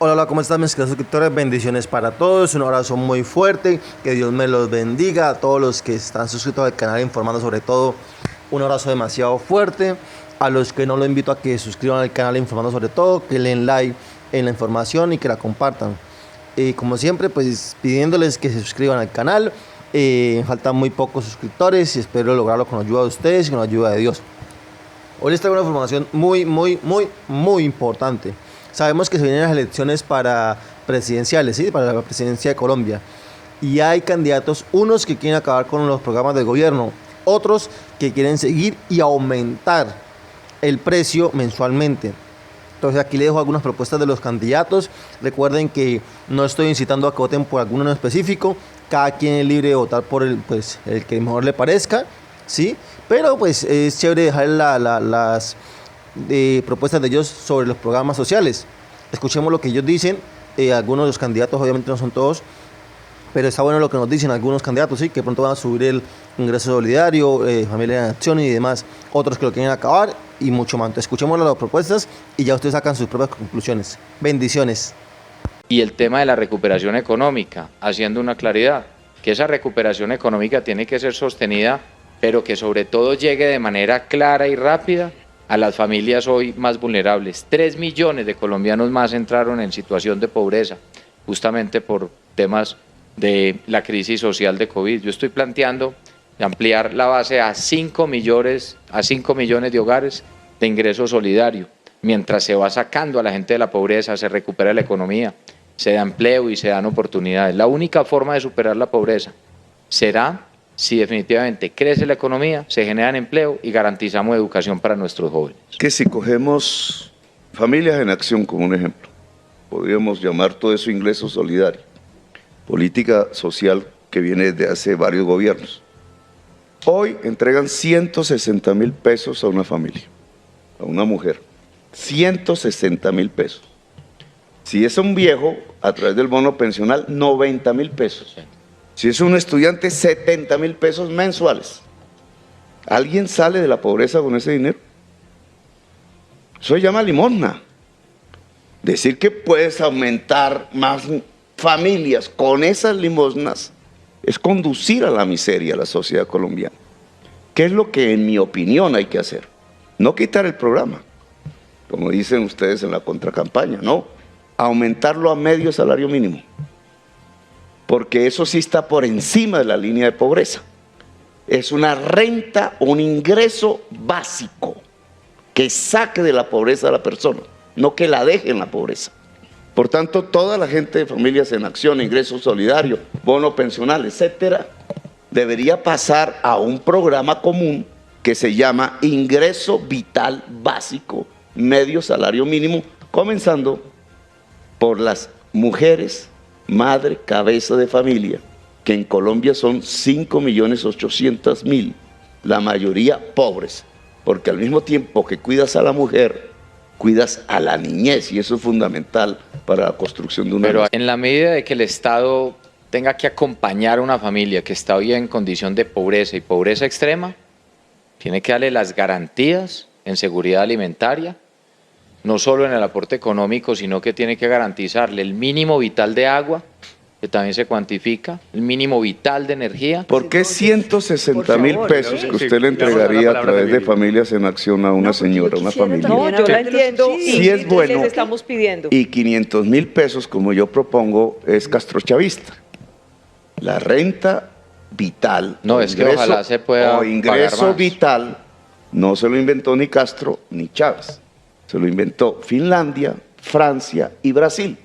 Hola, hola, ¿cómo están mis queridos suscriptores? Bendiciones para todos, un abrazo muy fuerte, que Dios me los bendiga, a todos los que están suscritos al canal informando sobre todo, un abrazo demasiado fuerte, a los que no lo invito a que se suscriban al canal informando sobre todo, que le den like en la información y que la compartan. Como siempre, pues pidiéndoles que se suscriban al canal, faltan muy pocos suscriptores y espero lograrlo con la ayuda de ustedes y con la ayuda de Dios. Hoy les traigo una información muy importante. Sabemos que se vienen las elecciones para presidenciales, ¿sí? Para la presidencia de Colombia. Y hay candidatos, unos que quieren acabar con los programas del gobierno, otros que quieren seguir y aumentar el precio mensualmente. Entonces aquí les dejo algunas propuestas de los candidatos. Recuerden que no estoy incitando a que voten por alguno en específico. Cada quien es libre de votar por el que mejor le parezca, ¿sí? Pero pues es chévere dejar las propuestas de ellos sobre los programas sociales. Escuchemos lo que ellos dicen. Algunos de los candidatos, obviamente no son todos, pero está bueno lo que nos dicen algunos candidatos, ¿sí? Que pronto van a subir el ingreso solidario, familia en acción y demás. Otros que lo quieren acabar y mucho más. Entonces, escuchemos las propuestas y ya ustedes sacan sus propias conclusiones. Bendiciones. Y el tema de la recuperación económica, haciendo una claridad, que esa recuperación económica tiene que ser sostenida, pero que sobre todo llegue de manera clara y rápida a las familias hoy más vulnerables. 3 millones de colombianos más entraron en situación de pobreza, justamente por temas de la crisis social de COVID. Yo estoy planteando ampliar la base a 5 millones de hogares de ingreso solidario. Mientras se va sacando a la gente de la pobreza, se recupera la economía, se da empleo y se dan oportunidades. La única forma de superar la pobreza será si definitivamente crece la economía, se generan empleo y garantizamos educación para nuestros jóvenes. Que si cogemos Familias en Acción como un ejemplo, podríamos llamar todo eso ingreso solidario, política social que viene desde hace varios gobiernos. Hoy entregan 160.000 pesos a una familia, a una mujer, 160.000 pesos. Si es un viejo, a través del bono pensional, 90.000 pesos. Si es un estudiante, 70.000 pesos mensuales. ¿Alguien sale de la pobreza con ese dinero? Eso se llama limosna. Decir que puedes aumentar más familias con esas limosnas es conducir a la miseria a la sociedad colombiana. ¿Qué es lo que en mi opinión hay que hacer? No quitar el programa, como dicen ustedes en la contracampaña, no. Aumentarlo a medio salario mínimo, porque eso sí está por encima de la línea de pobreza. Es una renta, un ingreso básico que saque de la pobreza a la persona, no que la deje en la pobreza. Por tanto, toda la gente de Familias en Acción, ingreso solidario, bono pensional, etcétera, debería pasar a un programa común que se llama Ingreso Vital Básico, medio salario mínimo, comenzando por las mujeres, madre, cabeza de familia, que en Colombia son 5.800.000, la mayoría pobres, porque al mismo tiempo que cuidas a la mujer, cuidas a la niñez, y eso es fundamental para la construcción de una Pero nación. en la medida de que el Estado tenga que acompañar a una familia que está hoy en condición de pobreza y pobreza extrema, tiene que darle las garantías en seguridad alimentaria, no solo en el aporte económico, sino que tiene que garantizarle el mínimo vital de agua, que también se cuantifica, el mínimo vital de energía. ¿Por qué 160.000 pesos que usted le entregaría a través de Familias en Acción a una señora, a una familia? No, yo la entiendo. Sí es bueno. Les estamos pidiendo. Y 500.000 pesos, como yo propongo, es castrochavista. La renta vital. No, es que ojalá se pueda o ingreso pagar más. vital no se lo inventó ni Castro ni Chávez. Se lo inventó Finlandia, Francia y Brasil.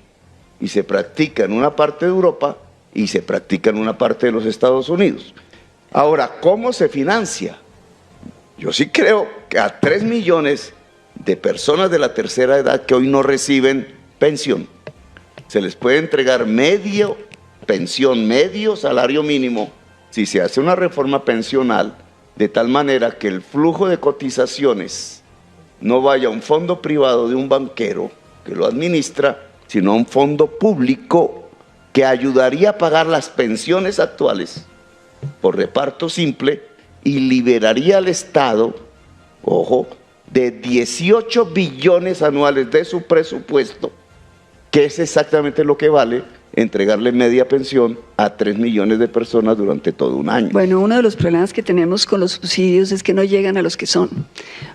Y se practica en una parte de Europa y se practica en una parte de los Estados Unidos. Ahora, ¿cómo se financia? Yo sí creo que a 3 millones de personas de la tercera edad que hoy no reciben pensión, se les puede entregar medio pensión, medio salario mínimo, si se hace una reforma pensional, de tal manera que el flujo de cotizaciones no vaya a un fondo privado de un banquero que lo administra, sino a un fondo público que ayudaría a pagar las pensiones actuales por reparto simple y liberaría al Estado, ojo, de 18 billones anuales de su presupuesto que es exactamente lo que vale entregarle media pensión a 3 millones de personas durante todo un año. Bueno, uno de los problemas que tenemos con los subsidios es que no llegan a los que son,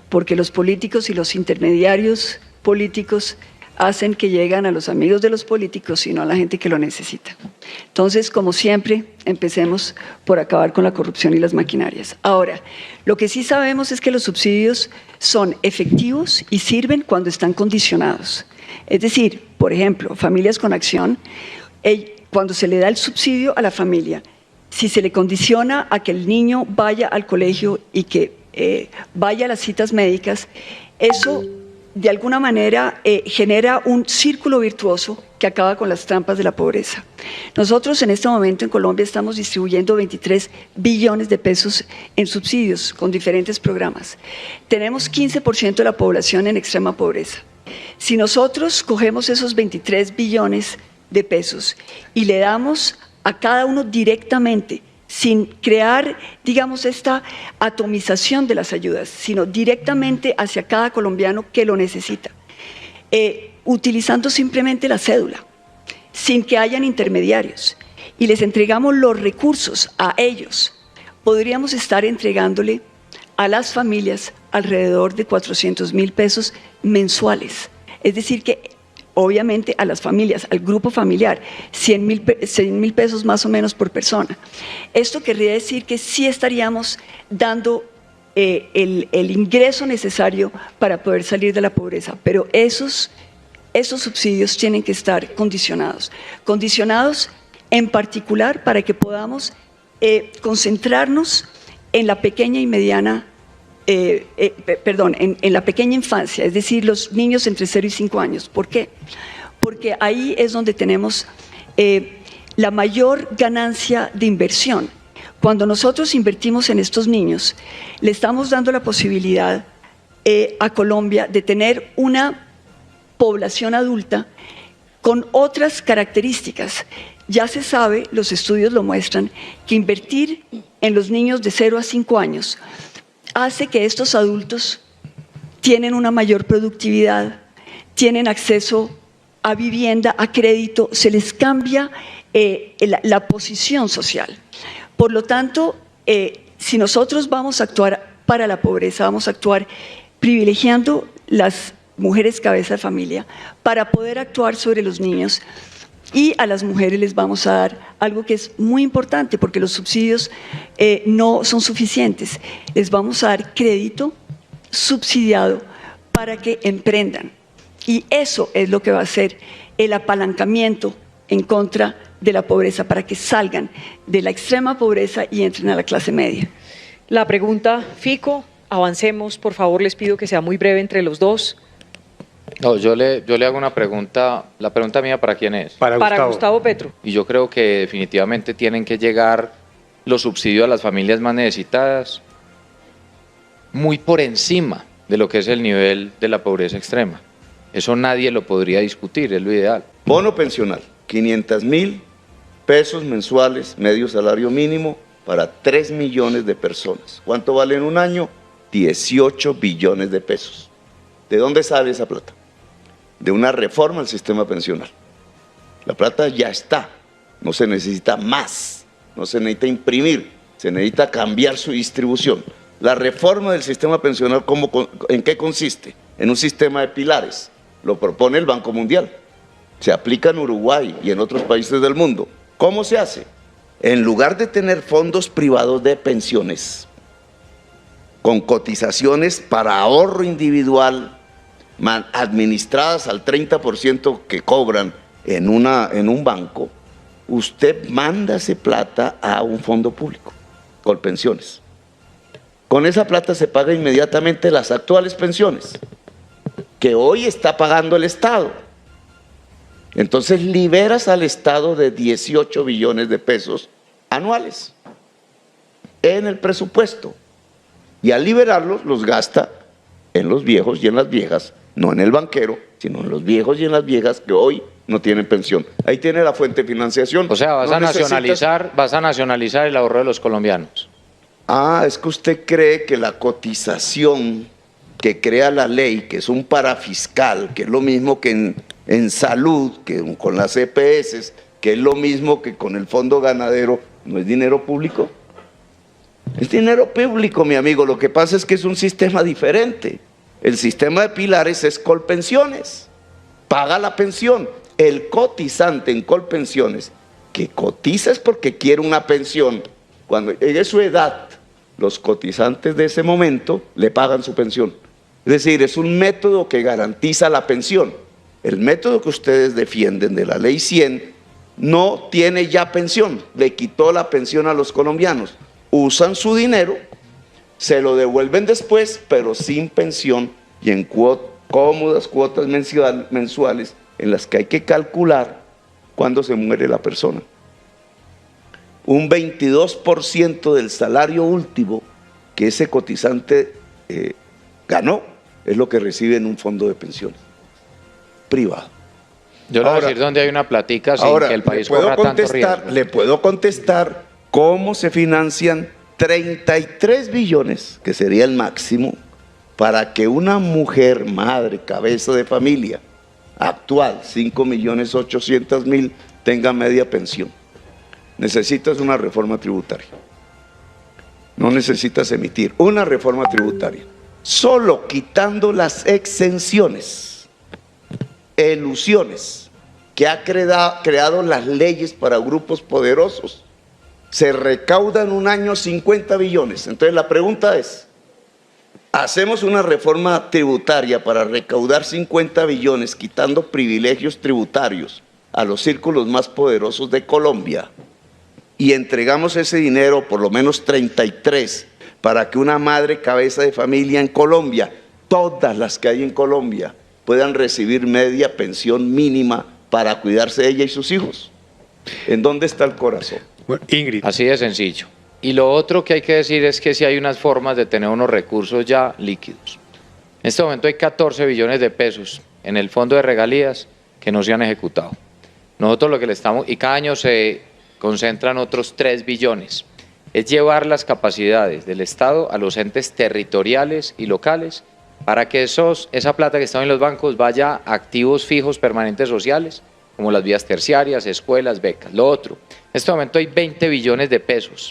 porque los políticos y los intermediarios políticos hacen que llegan a los amigos de los políticos y no a la gente que lo necesita. Entonces, como siempre, empecemos por acabar con la corrupción y las maquinarias. Ahora, lo que sí sabemos es que los subsidios son efectivos y sirven cuando están condicionados. Es decir, por ejemplo, Familias con Acción, cuando se le da el subsidio a la familia, si se le condiciona a que el niño vaya al colegio y que vaya a las citas médicas, eso de alguna manera genera un círculo virtuoso que acaba con las trampas de la pobreza. Nosotros en este momento en Colombia estamos distribuyendo 23 billones de pesos en subsidios con diferentes programas. Tenemos 15% de la población en extrema pobreza. Si nosotros cogemos esos 23 billones de pesos y le damos a cada uno directamente, sin crear, digamos, esta atomización de las ayudas, sino directamente hacia cada colombiano que lo necesita, utilizando simplemente la cédula, sin que hayan intermediarios, y les entregamos los recursos a ellos, podríamos estar entregándole a las familias alrededor de 400.000 pesos mensuales. Es decir, que obviamente a las familias, al grupo familiar, 100.000 pesos más o menos por persona. Esto querría decir que sí estaríamos dando el ingreso necesario para poder salir de la pobreza, pero esos subsidios tienen que estar condicionados en particular para que podamos concentrarnos en la pequeña y mediana en la pequeña infancia, es decir, los niños entre 0 y 5 años. ¿Por qué? Porque ahí es donde tenemos la mayor ganancia de inversión. Cuando nosotros invertimos en estos niños, le estamos dando la posibilidad a Colombia de tener una población adulta con otras características. Ya se sabe, los estudios lo muestran, que invertir en los niños de 0 a 5 años hace que estos adultos tienen una mayor productividad, tienen acceso a vivienda, a crédito, se les cambia la posición social. Por lo tanto, si nosotros vamos a actuar para la pobreza, vamos a actuar privilegiando las mujeres cabeza de familia para poder actuar sobre los niños, y a las mujeres les vamos a dar algo que es muy importante porque los subsidios no son suficientes. Les vamos a dar crédito subsidiado para que emprendan. Y eso es lo que va a ser el apalancamiento en contra de la pobreza, para que salgan de la extrema pobreza y entren a la clase media. La pregunta, Fico, avancemos, por favor, les pido que sea muy breve entre los dos. No, yo le hago una pregunta. ¿La pregunta mía para quién es? Para Gustavo Petro. Y yo creo que definitivamente tienen que llegar los subsidios a las familias más necesitadas muy por encima de lo que es el nivel de la pobreza extrema. Eso nadie lo podría discutir, es lo ideal. Bono pensional, 500.000 pesos mensuales, medio salario mínimo para 3 millones de personas. ¿Cuánto vale en un año? 18 billones de pesos. ¿De dónde sale esa plata? De una reforma al sistema pensional. La plata ya está, no se necesita más, no se necesita imprimir, se necesita cambiar su distribución. La reforma del sistema pensional, ¿en qué consiste? En un sistema de pilares, lo propone el Banco Mundial, se aplica en Uruguay y en otros países del mundo. ¿Cómo se hace? En lugar de tener fondos privados de pensiones, con cotizaciones para ahorro individual, administradas al 30% que cobran en un banco, usted manda esa plata a un fondo público, con pensiones. Con esa plata se paga inmediatamente las actuales pensiones, que hoy está pagando el Estado. Entonces liberas al Estado de 18 billones de pesos anuales en el presupuesto. Y al liberarlos, los gasta en los viejos y en las viejas, no en el banquero, sino en los viejos y en las viejas que hoy no tienen pensión. Ahí tiene la fuente de financiación. O sea, vas a nacionalizar el ahorro de los colombianos. Ah, es que usted cree que la cotización que crea la ley, que es un parafiscal, que es lo mismo que en salud, que con las EPS, que es lo mismo que con el fondo ganadero, ¿no es dinero público? Es dinero público, mi amigo. Lo que pasa es que es un sistema diferente. El sistema de pilares es Colpensiones. Paga la pensión. El cotizante en Colpensiones, que cotiza es porque quiere una pensión. Cuando llegue su edad, los cotizantes de ese momento le pagan su pensión. Es decir, es un método que garantiza la pensión. El método que ustedes defienden de la Ley 100 no tiene ya pensión, le quitó la pensión a los colombianos. Usan su dinero, se lo devuelven después, pero sin pensión y en cómodas cuotas mensuales en las que hay que calcular cuándo se muere la persona. Un 22% del salario último que ese cotizante ganó es lo que recibe en un fondo de pensiones privado. Yo le voy a decir dónde hay una platica sin que el país corra tanto riesgo. Le puedo contestar cómo se financian 33 billones, que sería el máximo, para que una mujer, madre, cabeza de familia, actual, 5.800.000, tenga media pensión. Necesitas una reforma tributaria. No necesitas emitir una reforma tributaria. Solo quitando las exenciones, elusiones que ha creado las leyes para grupos poderosos, se recaudan un año 50 billones. Entonces la pregunta es, ¿hacemos una reforma tributaria para recaudar 50 billones quitando privilegios tributarios a los círculos más poderosos de Colombia y entregamos ese dinero, por lo menos 33, para que una madre cabeza de familia en Colombia, todas las que hay en Colombia, puedan recibir media pensión mínima para cuidarse de ella y sus hijos? ¿En dónde está el corazón? Bueno, Ingrid. Así de sencillo. Y lo otro que hay que decir es que sí hay unas formas de tener unos recursos ya líquidos. En este momento hay 14 billones de pesos en el fondo de regalías que no se han ejecutado. Nosotros lo que le estamos, y cada año se concentran otros 3 billones, es llevar las capacidades del Estado a los entes territoriales y locales para que esa plata que está en los bancos vaya a activos fijos permanentes sociales, como las vías terciarias, escuelas, becas. Lo otro, en este momento hay 20 billones de pesos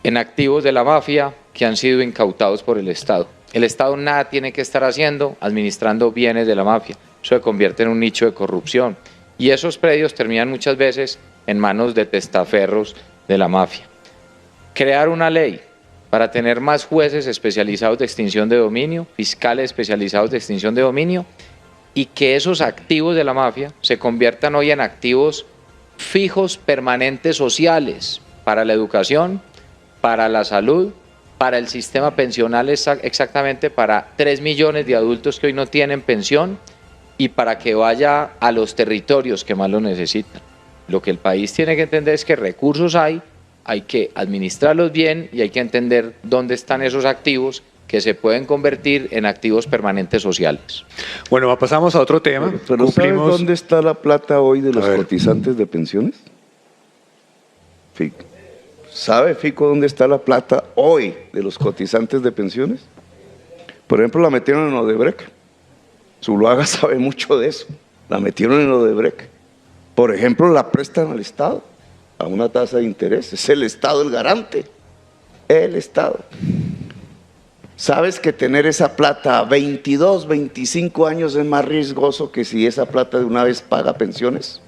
en activos de la mafia que han sido incautados por el Estado. El Estado nada tiene que estar haciendo administrando bienes de la mafia. Eso se convierte en un nicho de corrupción. Y esos predios terminan muchas veces en manos de testaferros de la mafia. Crear una ley para tener más jueces especializados de extinción de dominio, fiscales especializados de extinción de dominio, y que esos activos de la mafia se conviertan hoy en activos fijos permanentes sociales para la educación, para la salud, para el sistema pensional, exactamente para 3 millones de adultos que hoy no tienen pensión y para que vaya a los territorios que más lo necesitan. Lo que el país tiene que entender es que recursos hay que administrarlos bien y hay que entender dónde están esos activos que se pueden convertir en activos permanentes sociales. Bueno, pasamos a otro tema. Pero ¿sabes dónde está la plata hoy de los cotizantes de pensiones? Fico. ¿Sabe, Fico, dónde está la plata hoy de los cotizantes de pensiones? Por ejemplo, la metieron en Odebrecht. Zuluaga sabe mucho de eso. La metieron en Odebrecht. Por ejemplo, la prestan al Estado a una tasa de interés. Es el Estado el garante. El Estado. ¿Sabes que tener esa plata a 22, 25 años es más riesgoso que si esa plata de una vez paga pensiones?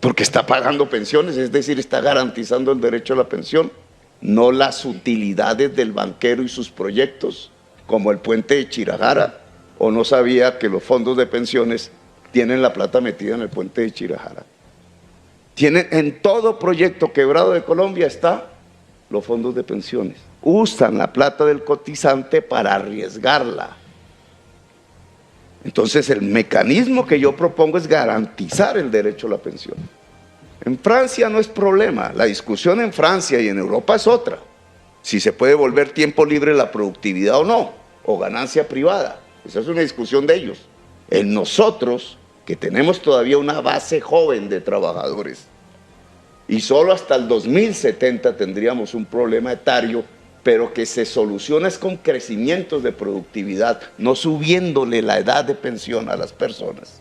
Porque está pagando pensiones, es decir, está garantizando el derecho a la pensión, no las utilidades del banquero y sus proyectos, como el puente de Chirajara, o no sabía que los fondos de pensiones tienen la plata metida en el puente de Chirajara. Tienen, en todo proyecto quebrado de Colombia está los fondos de pensiones. Usan la plata del cotizante para arriesgarla. Entonces el mecanismo que yo propongo es garantizar el derecho a la pensión. En Francia no es problema, la discusión en Francia y en Europa es otra. Si se puede volver tiempo libre la productividad o no, o ganancia privada. Esa es una discusión de ellos. En nosotros, que tenemos todavía una base joven de trabajadores, y solo hasta el 2070 tendríamos un problema etario pero que se soluciona es con crecimientos de productividad, no subiéndole la edad de pensión a las personas.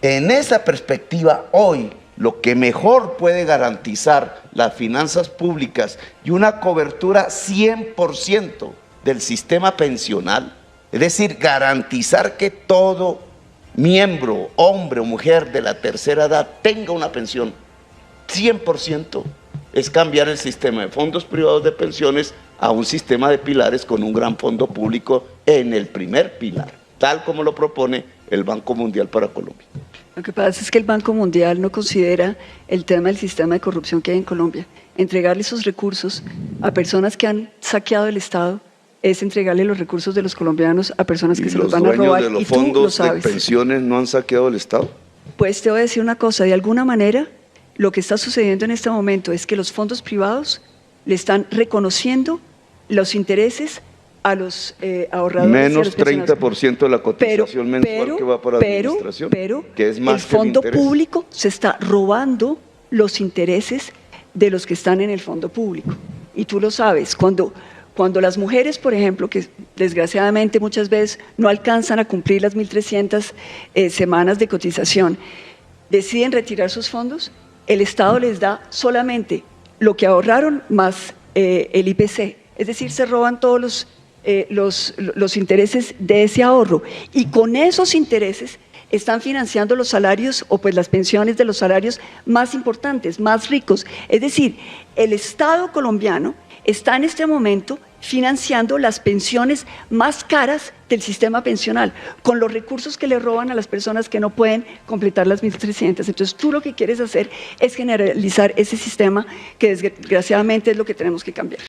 En esa perspectiva, hoy, lo que mejor puede garantizar las finanzas públicas y una cobertura 100% del sistema pensional, es decir, garantizar que todo miembro, hombre o mujer de la tercera edad tenga una pensión 100%, es cambiar el sistema de fondos privados de pensiones a un sistema de pilares con un gran fondo público en el primer pilar, tal como lo propone el Banco Mundial para Colombia. Lo que pasa es que el Banco Mundial no considera el tema del sistema de corrupción que hay en Colombia. Entregarle esos recursos a personas que han saqueado el Estado es entregarle los recursos de los colombianos a personas que se los van a robar. ¿Y los dueños de los y tú lo fondos de sabes. pensiones no han saqueado el Estado? Pues te voy a decir una cosa, de alguna manera lo que está sucediendo en este momento es que los fondos privados le están reconociendo los intereses a los ahorradores. Menos y a los pensionados. 30% de la cotización mensual que va para administración, que es más el que el fondo interés. público se está robando los intereses de los que están en el fondo público. Y tú lo sabes, cuando las mujeres, por ejemplo, que desgraciadamente muchas veces no alcanzan a cumplir las 1.300 semanas de cotización, deciden retirar sus fondos, el Estado les da solamente lo que ahorraron más el IPC, es decir, se roban todos los intereses de ese ahorro y con esos intereses están financiando los salarios o pues las pensiones de los salarios más importantes, más ricos. Es decir, el Estado colombiano está en este momento financiando las pensiones más caras del sistema pensional, con los recursos que le roban a las personas que no pueden completar las 1.300. Entonces tú lo que quieres hacer es generalizar ese sistema que desgraciadamente es lo que tenemos que cambiar.